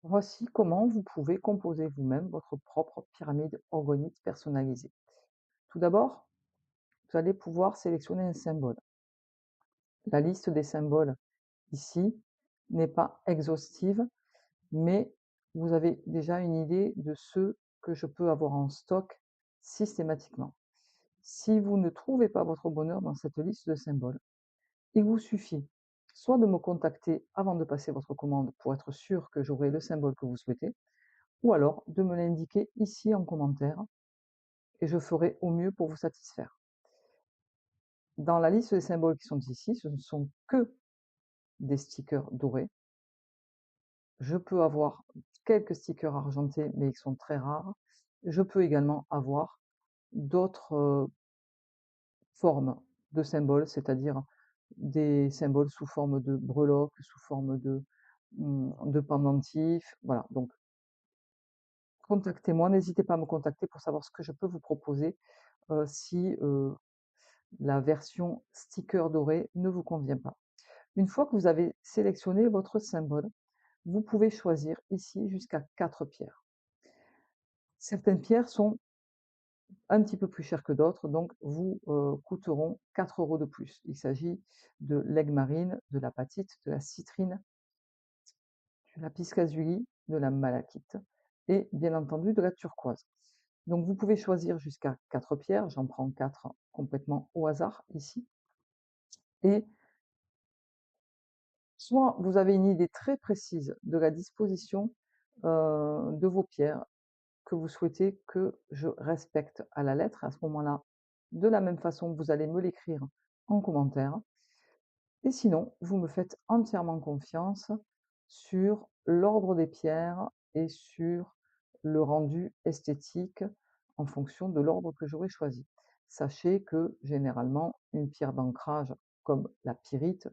Voici comment vous pouvez composer vous-même votre propre pyramide orgonite personnalisée. Tout d'abord, vous allez pouvoir sélectionner un symbole. La liste des symboles ici n'est pas exhaustive, mais vous avez déjà une idée de ceux que je peux avoir en stock systématiquement. Si vous ne trouvez pas votre bonheur dans cette liste de symboles, il vous suffit soit de me contacter avant de passer votre commande pour être sûr que j'aurai le symbole que vous souhaitez, ou alors de me l'indiquer ici en commentaire et je ferai au mieux pour vous satisfaire. Dans la liste des symboles qui sont ici, ce ne sont que des stickers dorés. Je peux avoir quelques stickers argentés, mais ils sont très rares. Je peux également avoir d'autres formes de symboles, c'est-à-dire des symboles sous forme de breloques, sous forme de pendentifs. Voilà, donc contactez-moi, n'hésitez pas à me contacter pour savoir ce que je peux vous proposer si la version sticker doré ne vous convient pas. Une fois que vous avez sélectionné votre symbole, vous pouvez choisir ici jusqu'à 4 pierres. Certaines pierres sont un petit peu plus chères que d'autres, donc vous coûteront 4 € de plus. Il s'agit de l'aigue marine, de l'apatite, de la citrine, du lapis lazuli, de la malachite et bien entendu de la turquoise. Donc vous pouvez choisir jusqu'à 4 pierres, j'en prends 4 complètement au hasard ici. Et soit vous avez une idée très précise de la disposition de vos pierres que vous souhaitez que je respecte à la lettre. À ce moment-là, de la même façon, vous allez me l'écrire en commentaire. Et sinon, vous me faites entièrement confiance sur l'ordre des pierres et sur le rendu esthétique en fonction de l'ordre que j'aurai choisi. Sachez que généralement, une pierre d'ancrage comme la pyrite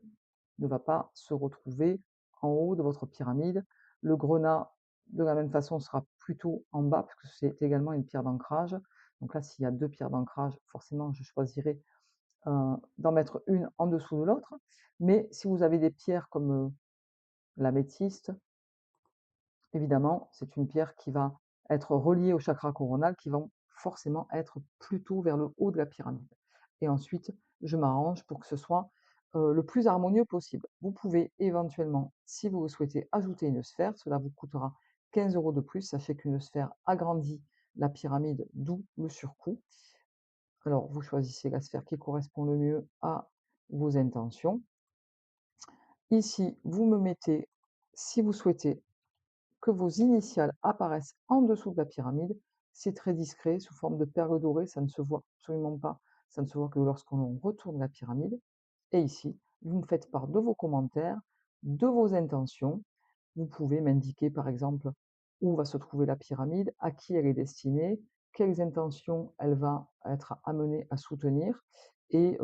ne va pas se retrouver en haut de votre pyramide. Le grenat, de la même façon, sera plutôt en bas, parce que c'est également une pierre d'ancrage. Donc là, s'il y a deux pierres d'ancrage, forcément, je choisirai d'en mettre une en dessous de l'autre. Mais si vous avez des pierres comme l'améthyste, évidemment, c'est une pierre qui va être reliée au chakra coronal, qui vont forcément être plutôt vers le haut de la pyramide. Et ensuite, je m'arrange pour que ce soit le plus harmonieux possible. Vous pouvez éventuellement, si vous le souhaitez, ajouter une sphère. Cela vous coûtera 15 € de plus. Sachez qu'une sphère agrandit la pyramide, d'où le surcoût. Alors, vous choisissez la sphère qui correspond le mieux à vos intentions. Ici, vous me mettez, si vous souhaitez, que vos initiales apparaissent en dessous de la pyramide. C'est très discret, sous forme de perles dorées, ça ne se voit absolument pas. Ça ne se voit que lorsqu'on retourne la pyramide. Et ici, vous me faites part de vos commentaires, de vos intentions. Vous pouvez m'indiquer, par exemple, où va se trouver la pyramide, à qui elle est destinée, quelles intentions elle va être amenée à soutenir. Et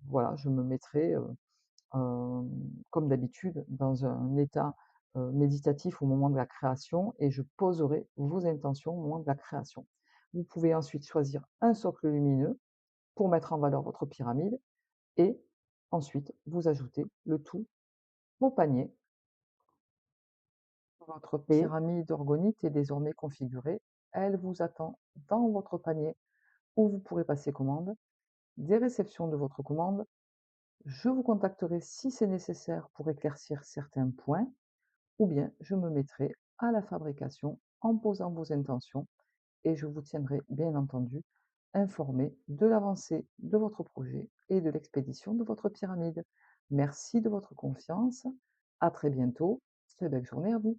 voilà, je me mettrai comme d'habitude, dans un état méditatif au moment de la création et je poserai vos intentions au moment de la création. Vous pouvez ensuite choisir un socle lumineux pour mettre en valeur votre pyramide et ensuite vous ajoutez le tout au panier. Votre Et pyramide orgonite est désormais configurée. Elle vous attend dans votre panier où vous pourrez passer commande. Des réceptions de votre commande, je vous contacterai si c'est nécessaire pour éclaircir certains points ou bien je me mettrai à la fabrication en posant vos intentions et je vous tiendrai bien entendu informé de l'avancée de votre projet et de l'expédition de votre pyramide. Merci de votre confiance. À très bientôt. Très belle journée à vous.